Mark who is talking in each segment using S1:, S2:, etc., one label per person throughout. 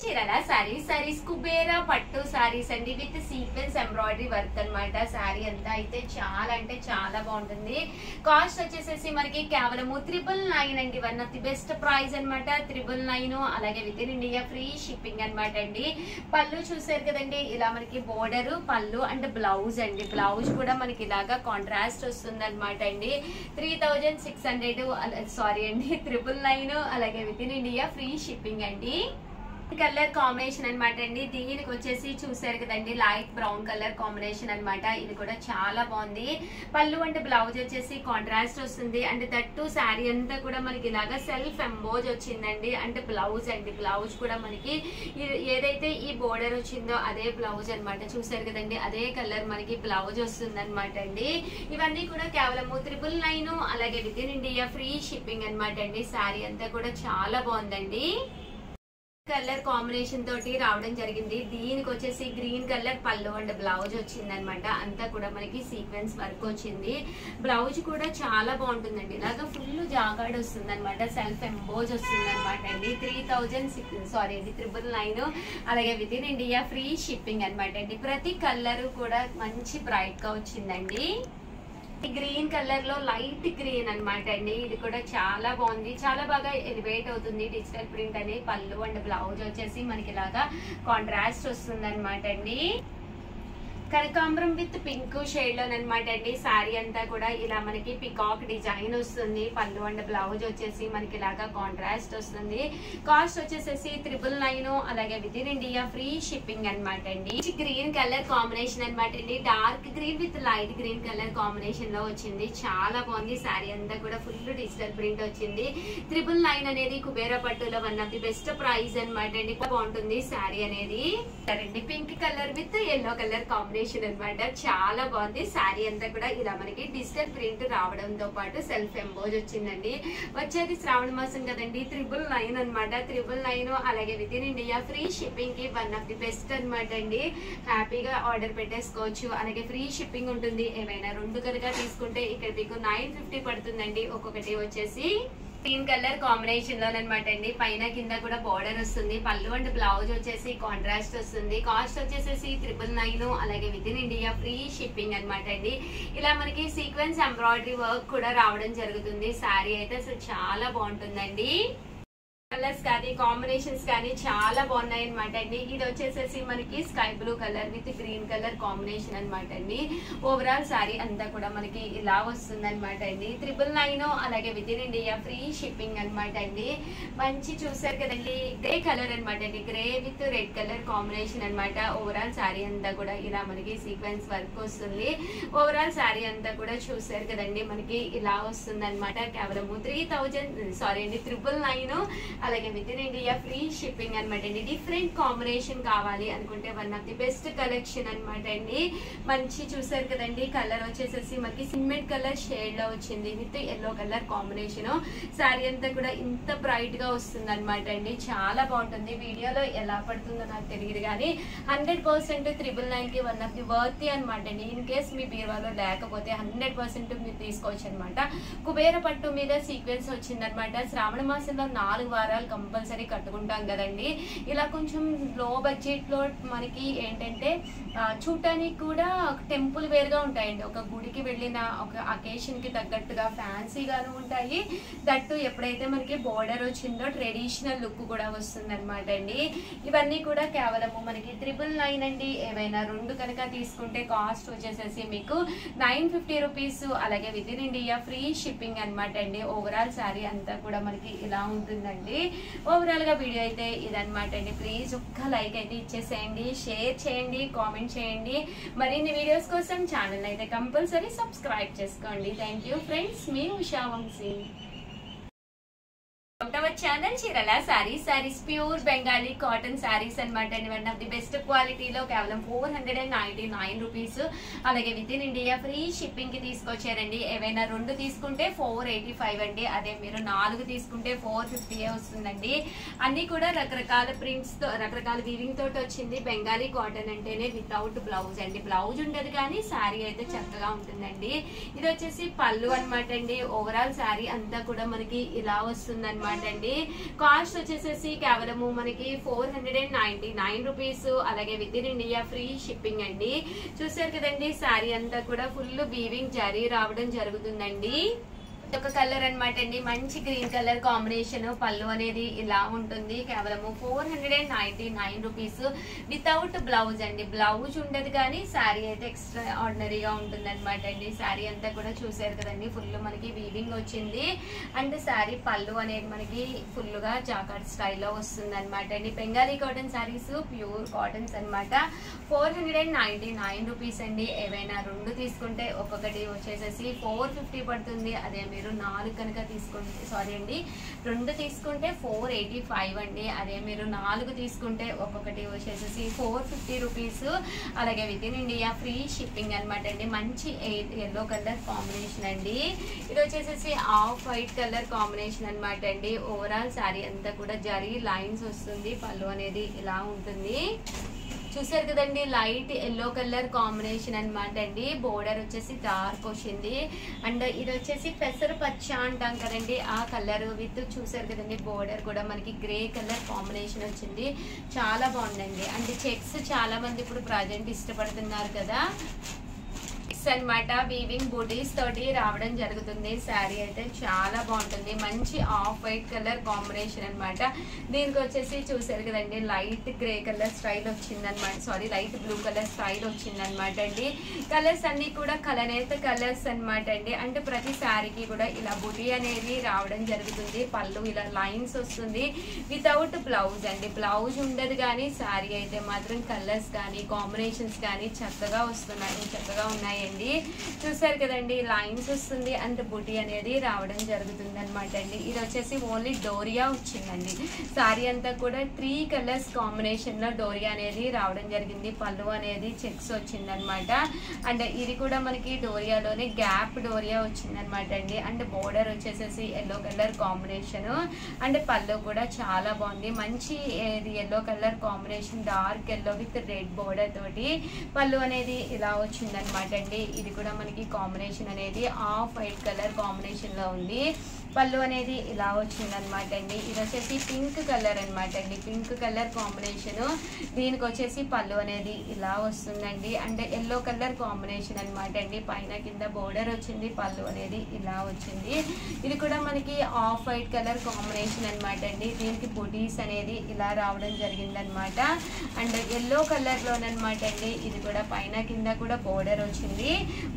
S1: చీరల సారీస్ కుబేరా పట్టు సారీస్ అండి విత్ సీక్వెన్స్ ఎంబ్రాయిడరీ వర్క్ అన్నమాట. సారీ అంతా అయితే చాలా అంటే చాలా బాగుంటుంది. కాస్ట్ వచ్చేసేసి మనకి కేవలం 999 అండి. One of the best price అనమాట. 999. అలాగే with in India free shipping అనమాట అండి. పళ్ళు చూసారు కదండి, ఇలా మనకి బోర్డర్ పళ్ళు అండ్ బ్లౌజ్ అండి. బ్లౌజ్ కూడా మనకి ఇలాగా కాంట్రాస్ట్ వస్తుంది అనమాట అండి. 3600 సారీ అండి 999. అలాగే with in India free shipping అండి. కలర్ కాంబినేషన్ అనమాట అండి. దీనికి వచ్చేసి చూసారు కదండి, లైట్ బ్రౌన్ కలర్ కాంబినేషన్ అనమాట. ఇది కూడా చాలా బాగుంది. పళ్ళు అంటే బ్లౌజ్ వచ్చేసి కాంట్రాస్ట్ వస్తుంది. అండ్ దట్టు శారీ అంతా కూడా మనకి ఇలాగా సెల్ఫ్ ఎంబోజ్ వచ్చిందండి. అంటే బ్లౌజ్ అండి, బ్లౌజ్ కూడా మనకి ఏదైతే ఈ బోర్డర్ వచ్చిందో అదే బ్లౌజ్ అనమాట. చూసారు కదండి, అదే కలర్ మనకి బ్లౌజ్ వస్తుంది అనమాట అండి. ఇవన్నీ కూడా కేవలం 999. అలాగే with in India free shipping అనమాట అండి. శారీ అంతా కూడా చాలా బాగుందండి. కలర్ కాంబినేషన్ తోటి రావడం జరిగింది. దీనికి వచ్చేసి గ్రీన్ కలర్ పళ్ళు అండ్ బ్లౌజ్ వచ్చింది అనమాట. అంతా కూడా మనకి సీక్వెన్స్ వర్క్ వచ్చింది. బ్లౌజ్ కూడా చాలా బాగుంటుందండి. ఇలాగా ఫుల్ జాగాడ్ వస్తుంది అనమాట. సెల్ఫ్ ఎంబోజ్ వస్తుంది అనమాట అండి. 999. అలాగే with in India free shipping అనమాట అండి. ప్రతి కలర్ కూడా మంచి బ్రైట్ గా వచ్చిందండి. గ్రీన్ కలర్ లో లైట్ గ్రీన్ అనమాట అండి. ఇది కూడా చాలా బాగుంది, చాలా బాగా ఎలివేట్ అవుతుంది. డిజిటల్ ప్రింట్ అని పళ్ళు అండ్ బ్లౌజ్ వచ్చేసి మనకి ఇలాగా కాంట్రాస్ట్ వస్తుంది అనమాట అండి. కనకాంబరం విత్ పింక్ షేడ్ లోనమాట అండి. శారీ అంతా కూడా ఇలా మనకి పికాక్ డిజైన్ వస్తుంది. పళ్ళు అండ్ బ్లౌజ్ వచ్చేసి మనకి ఇలాగా కాంట్రాస్ట్ వస్తుంది. కాస్ట్ వచ్చేసేసి 999. అలాగే with in India free shipping అనమాట అండి. గ్రీన్ కలర్ కాంబినేషన్ అనమాట అండి. Dark green with light green colour combination లో వచ్చింది. చాలా బాగుంది. శారీ అంతా కూడా ఫుల్ డిజిటల్ ప్రింట్ వచ్చింది. 999 అనేది కుబేరా పట్టులో one of the best price అనమాట అండి. బాగుంటుంది శారీ అనేది. Pink colour with yellow colour combination అనమాట. చాలా బాగుంది. శారీ అంతా కూడా ఇలా మనకి డిజిటల్ ప్రింట్ రావడంతో పాటు సెల్ఫ్ ఎంబోజ్ వచ్చిందండి. వచ్చేది శ్రావణ మాసం కదండి. 999 అనమాట. 999. అలాగే with in India free shipping కి వన్ ఆఫ్ ది బెస్ట్ అనమాట అండి. హ్యాపీగా ఆర్డర్ పెట్టేసుకోవచ్చు. అలాగే ఫ్రీ షిప్పింగ్ ఉంటుంది. ఏమైనా రెండు కనుక తీసుకుంటే ఇక్కడ మీకు 950 పడుతుందండి. ఒక్కొక్కటి వచ్చేసి గ్రీన్ కలర్ కాంబినేషన్ లోనమాట అండి. పైన కింద కూడా బోర్డర్ వస్తుంది. పళ్ళు అండ్ బ్లౌజ్ వచ్చేసి కాంట్రాస్ట్ వస్తుంది. కాస్ట్ వచ్చేసేసి 999. అలాగే with in India free shipping అనమాట అండి. ఇలా మనకి సీక్వెన్స్ ఎంబ్రాయిడరీ వర్క్ కూడా రావడం జరుగుతుంది. శారీ అయితే అసలు చాలా బాగుంటుందండి. కలర్స్ కానీ కాంబినేషన్స్ కానీ చాలా బాగున్నాయి అనమాట అండి. ఇది వచ్చేసేసి మనకి sky blue colour with green colour combination అనమాట అండి. ఓవరాల్ శారీ అంతా కూడా మనకి ఇలా వస్తుంది అనమాట అండి. 999. అలాగే with in India free shipping అనమాట అండి. మంచి చూసారు కదండి, గ్రే కలర్ అనమాట అండి. Grey with red colour combination అనమాట. ఓవరాల్ శారీ అంతా కూడా ఇలా మనకి సీక్వెన్స్ వర్క్ వస్తుంది. ఓవరాల్ శారీ అంతా కూడా చూసారు కదండి, మనకి ఇలా వస్తుంది అనమాట. కేవలం 999. అలాగే with in India free shipping అనమాట అండి. డిఫరెంట్ కాంబినేషన్ కావాలి అనుకుంటే one of the best collection అనమాట అండి. మంచి చూసారు కదండి, కలర్ వచ్చేసేసి మనకి సిమెంట్ కలర్ షేడ్ లో వచ్చింది with yellow colour combination. Sari అంతా కూడా ఇంత బ్రైట్ గా వస్తుంది అనమాట అండి. చాలా బాగుంటుంది. వీడియోలో ఎలా పడుతుందో నాకు తెలియదు కానీ 100% 999 కి వన్ ఆఫ్ ది వర్తీ అనమాట అండి. ఇన్ కేస్ మీ బీరువాలో లేకపోతే 100% మీరు తీసుకోవచ్చు అనమాట. కుబేర పట్టు మీద సీక్వెన్స్ వచ్చిందనమాట. శ్రావణ మాసంలో 4 వారాలు కంపల్సరీ కట్టుకుంటాం కదండి. ఇలా కొంచెం లో బడ్జెట్ లో మనకి ఏంటంటే చూడటానికి కూడా టెంపుల్ వేర్ గా ఉంటాయండి. ఒక గుడికి వెళ్ళిన ఒక అకేషన్ కి తగ్గట్టుగా ఫ్యాన్సీగాను ఉంటాయి. దట్టు ఎప్పుడైతే మనకి బోర్డర్ వచ్చిందో ట్రెడిషనల్ లుక్ కూడా వస్తుంది అనమాట అండి. ఇవన్నీ కూడా కేవలము మనకి 999 అండి. ఏవైనా రెండు కనుక తీసుకుంటే కాస్ట్ వచ్చేసేసి మీకు 950 రూపీస్. అలాగే with in India free shipping అనమాట అండి. ఓవరాల్ శారీ అంతా కూడా మనకి ఇలా ఉంటుందండి. ఓవరాల్ గా వీడియో అయితే ఇదనమాట అండి. ప్లీజ్ ఒక్క లైక్ అయితే ఇచ్చేసేయండి, షేర్ చేయండి, కామెంట్ చేయండి. మరిన్ని వీడియోస్ కోసం ఛానల్ అయితే కంపల్సరీ సబ్స్క్రైబ్ చేసుకోండి. థ్యాంక్ యూ ఫ్రెండ్స్, మీ ఉషా వంశీ. ఛానల్ చీరల సారీస్ ప్యూర్ బెంగాలీ కాటన్ సారీస్ అనమాట అండి. వన్ ఆఫ్ ది బెస్ట్ క్వాలిటీలో కేవలం 499 రూపీస్. అలాగే with in India free shipping కి తీసుకొచ్చారండి. ఏవైనా రెండు తీసుకుంటే 485 అండి. అదే మీరు 4 తీసుకుంటే 450 వస్తుందండి. అన్ని కూడా రకరకాల ప్రింట్స్ తో, రకరకాల వీవింగ్ తోటి వచ్చింది. బెంగాలీ కాటన్ అంటేనే వితౌట్ బ్లౌజ్ అండి. బ్లౌజ్ ఉండదు కానీ శారీ అయితే చక్కగా ఉంటుందండి. ఇది వచ్చేసి పళ్ళు అనమాట అండి. ఓవరాల్ శారీ అంతా కూడా మనకి ఇలా వస్తుంది అనమాట. అనమాట అండి. కాస్ట్ వచ్చేసేసి కేవలము మనకి 499 రూపీస్. అలాగే with in India free shipping అండి. చూసారు కదండి శారీ అంతా కూడా ఫుల్ వీవింగ్ జరీ రావడం జరుగుతుందండి. ఒక కలర్ అనమాట అండి, మంచి గ్రీన్ కలర్ కాంబినేషన్. పళ్ళు అనేది ఇలా ఉంటుంది. కేవలము 499 రూపీస్ వితౌట్ బ్లౌజ్ అండి. బ్లౌజ్ ఉండదు కానీ శారీ అయితే ఎక్స్ట్రా ఆర్డినరీగా ఉంటుంది అనమాట అండి. శారీ అంతా కూడా చూసారు కదండి ఫుల్ మనకి వీవింగ్ వచ్చింది. అండ్ శారీ పళ్ళు అనేది మనకి ఫుల్ గా జాకార్డ్ స్టైల్లో వస్తుంది అనమాట అండి. Bengali cotton saris pure cottons అనమాట. 499 రూపీస్ అండి. ఏవైనా రెండు తీసుకుంటే ఒక్కొక్కటి వచ్చేసేసి 450 పడుతుంది. అదే మీరు 4 కనుక తీసుకుంటే సారీ అండి 2 తీసుకుంటే 485 అండి. అదే మీరు 4 తీసుకుంటే ఒక్కొక్కటి వచ్చేసేసి 450 రూపీస్. అలాగే with in India free shipping అనమాట అండి. మంచి ఎల్లో కలర్ కాంబినేషన్ అండి. ఇది వచ్చేసేసి ఆఫ్ వైట్ కలర్ కాంబినేషన్ అనమాట అండి. ఓవరాల్ శారీ అంతా కూడా జరీ లైన్స్ వస్తుంది. పళ్ళు అనేది ఇలా ఉంటుంది. చూసారు కదండి లైట్ ఎల్లో కలర్ కాంబినేషన్ అనమాట అండి. బోర్డర్ వచ్చేసి డార్క్ వచ్చింది. అండ్ ఇది వచ్చేసి పెసర పచ్చ అంటాం కదండి ఆ కలర్ విత్ చూసారు కదండి బోర్డర్ కూడా మనకి గ్రే కలర్ కాంబినేషన్ వచ్చింది. చాలా బాగుందండి. అంటే చెక్స్ చాలా మంది ఇప్పుడు ప్రజెంట్ ఇష్టపడుతున్నారు కదా అనమాట. వీవింగ్ బూటీస్ తోటి రావడం జరుగుతుంది. శారీ అయితే చాలా బాగుంటుంది. మంచి ఆఫ్ వైట్ కలర్ కాంబినేషన్ అనమాట. దీనికి వచ్చేసి చూసారు కదండి లైట్ గ్రే కలర్ స్టైల్ వచ్చిందనమాట. Sorry light blue colour style వచ్చిందనమాట అండి. కలర్స్ అన్ని కూడా కలనేత కలర్స్ అనమాట అండి. అంటే ప్రతి శారీకి కూడా ఇలా బుటీ అనేది రావడం జరుగుతుంది. పళ్ళు ఇలా లైన్స్ వస్తుంది. వితౌట్ బ్లౌజ్ అండి. బ్లౌజ్ ఉండదు కానీ శారీ అయితే మాత్రం కలర్స్ కానీ కాంబినేషన్స్ కానీ చక్కగా ఉన్నాయండి. చూసారు కదండి లైన్స్ వస్తుంది. అండ్ బుటీ అనేది రావడం జరుగుతుంది అనమాట అండి. ఇది వచ్చేసి ఓన్లీ డోరియా వచ్చిందండి. శారీ అంతా కూడా 3 కలర్స్ కాంబినేషన్ లో డోరియా అనేది రావడం జరిగింది. పళ్ళు అనేది చెక్స్ వచ్చింది అనమాట. అండ్ ఇది కూడా మనకి డోరియాలోనే గ్యాప్ డోరియా వచ్చింది అనమాట అండి. అండ్ బోర్డర్ వచ్చేసేసి ఎల్లో కలర్ కాంబినేషన్. అండ్ పళ్ళు కూడా చాలా బాగుంది. మంచి yellow colour combination dark yellow with red border తోటి పళ్ళు అనేది ఇలా వచ్చింది అనమాట అండి. ఇది కూడా మనకి కాంబినేషన్ అనేది ఆఫ్ వైట్ కలర్ కాంబినేషన్ లో ఉంది. పళ్ళు అనేది ఇలా వచ్చిందనమాట అండి. ఇది వచ్చేసి పింక్ కలర్ అనమాట అండి. Pink colour combination. దీనికి వచ్చేసి పళ్ళు అనేది ఇలా వస్తుందండి. అండ్ ఎల్లో కలర్ కాంబినేషన్ అనమాట అండి. పైన కింద బోర్డర్ వచ్చింది. పళ్ళు అనేది ఇలా వచ్చింది. ఇది కూడా మనకి ఆఫ్ వైట్ కలర్ కాంబినేషన్ అనమాట అండి. దీనికి బుటీస్ అనేది ఇలా రావడం జరిగిందనమాట. అండ్ ఎల్లో కలర్ లోనమాట అండి. ఇది కూడా పైన కింద కూడా బోర్డర్ వచ్చింది.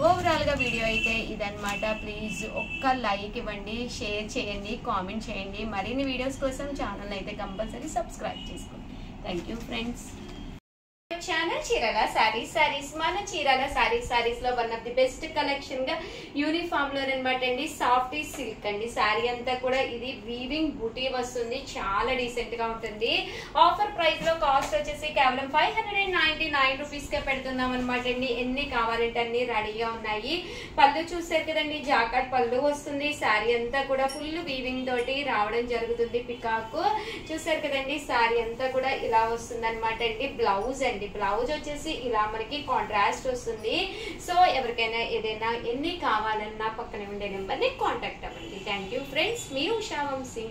S1: ఓవరాల్ గా వీడియో అయితే ఇదనమాట. ప్లీజ్ ఒక్క లైక్ ఇవ్వండి, షేర్ చేయండి, కామెంట్ చేయండి. మరిన్ని వీడియోస్ కోసం ఛానల్ అయితే కంపల్సరీ సబ్స్క్రైబ్ చేసుకోండి. Thank you friends. Channel Chirala saris మన చీరాల సారీస్ లో one of the best collection గా యూనిఫామ్ లో అనమాట అండి. సాఫ్ట్ సిల్క్ అండి. శారీ అంతా కూడా ఇది వీవింగ్ బూటీ వస్తుంది. చాలా డీసెంట్ గా ఉంటుంది. ఆఫర్ ప్రైస్ లో కాస్ట్ వచ్చేసి కేవలం 599 రూపీస్ గా పెడుతున్నాం అనమాట అండి. ఎన్ని కావాలంటే అన్ని రెడీగా ఉన్నాయి. పళ్ళు చూసారు కదండి జాకార్డ్ పళ్ళు వస్తుంది. శారీ అంతా కూడా ఫుల్ వీవింగ్ తోటి రావడం జరుగుతుంది. పికాక్ చూసారు కదండి. శారీ అంతా కూడా ఇలా వస్తుంది అనమాట అండి. బ్లౌజ్ అండి. బ్లౌజ్ వచ్చేసి ఇలా మనకి కాంట్రాస్ట్ వస్తుంది. సో ఎవరికైనా ఏదైనా ఎన్ని కావాలన్నా పక్కనే ఉండే నెంబర్ ని కాంటాక్ట్ అవ్వండి. Thank you friends. మీ ఉషా వంశీ.